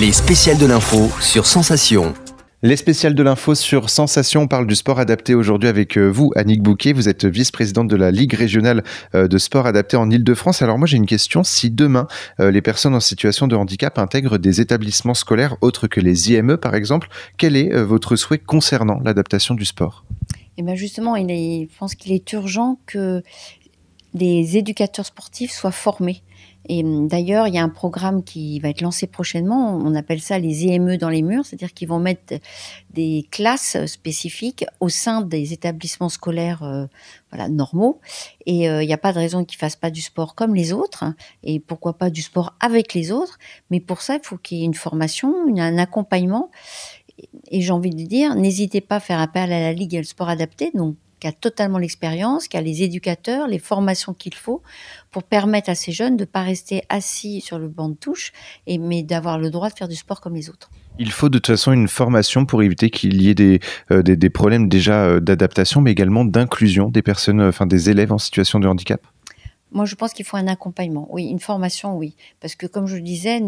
Les spéciales de l'info sur Sensation. Les spéciales de l'info sur Sensation, on parle du sport adapté aujourd'hui avec vous, Annick Bouquet. Vous êtes vice-présidente de la Ligue régionale de sport adapté en Île-de-France. Alors moi j'ai une question, si demain les personnes en situation de handicap intègrent des établissements scolaires autres que les IME par exemple, quel est votre souhait concernant l'adaptation du sport ? Et bien justement, je pense qu'il est urgent que les éducateurs sportifs soient formés. Et d'ailleurs, il y a un programme qui va être lancé prochainement, on appelle ça les IME dans les murs, c'est-à-dire qu'ils vont mettre des classes spécifiques au sein des établissements scolaires normaux. Et il n'y a pas de raison qu'ils ne fassent pas du sport comme les autres, hein, et pourquoi pas du sport avec les autres. Mais pour ça, il faut qu'il y ait une formation, un accompagnement. Et j'ai envie de dire, n'hésitez pas à faire appel à la Ligue et le sport adapté, donc qui a totalement l'expérience, qui a les éducateurs, les formations qu'il faut pour permettre à ces jeunes de ne pas rester assis sur le banc de touche, mais d'avoir le droit de faire du sport comme les autres. Il faut de toute façon une formation pour éviter qu'il y ait des problèmes déjà d'adaptation, mais également d'inclusion des personnes, des élèves en situation de handicap. Moi, je pense qu'il faut un accompagnement. Oui, une formation, oui. Parce que comme je le disais,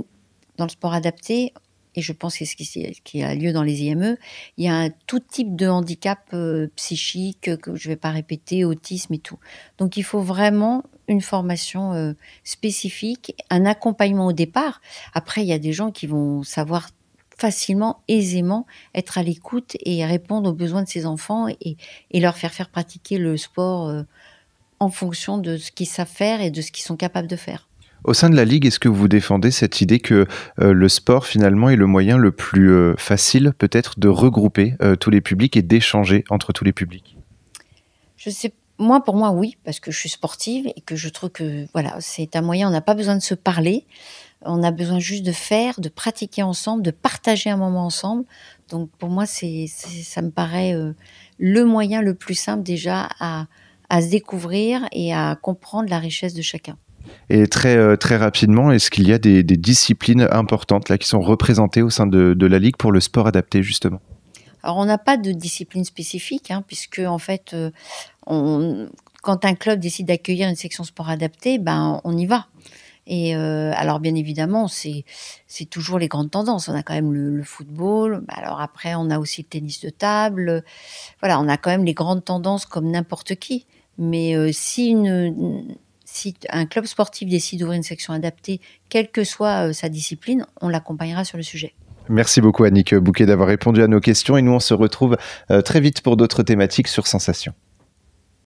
dans le sport adapté, et je pense que c'est ce qui a lieu dans les IME, il y a tout type de handicap psychique, que je ne vais pas répéter, autisme et tout. Donc il faut vraiment une formation spécifique, un accompagnement au départ. Après, il y a des gens qui vont savoir facilement, aisément être à l'écoute et répondre aux besoins de ces enfants et leur faire pratiquer le sport en fonction de ce qu'ils savent faire et de ce qu'ils sont capables de faire. Au sein de la Ligue, est-ce que vous défendez cette idée que le sport, finalement, est le moyen le plus facile, peut-être, de regrouper tous les publics et d'échanger entre tous les publics ? Je sais, pour moi, oui, parce que je suis sportive et que je trouve que c'est un moyen, on n'a pas besoin de se parler, on a besoin juste de faire, de pratiquer ensemble, de partager un moment ensemble. Donc, pour moi, ça me paraît le moyen le plus simple déjà à se découvrir et à comprendre la richesse de chacun. Et très, très rapidement, est-ce qu'il y a des disciplines importantes là, qui sont représentées au sein de la Ligue pour le sport adapté, justement ? Alors, on n'a pas de discipline spécifique, puisque, en fait, quand un club décide d'accueillir une section sport adapté, on y va. Et alors, bien évidemment, c'est toujours les grandes tendances. On a quand même le football. Alors après, on a aussi le tennis de table. Voilà, on a quand même les grandes tendances comme n'importe qui. Mais si un club sportif décide d'ouvrir une section adaptée, quelle que soit sa discipline, on l'accompagnera sur le sujet. Merci beaucoup Annick Bouquet d'avoir répondu à nos questions et nous on se retrouve très vite pour d'autres thématiques sur Sensation.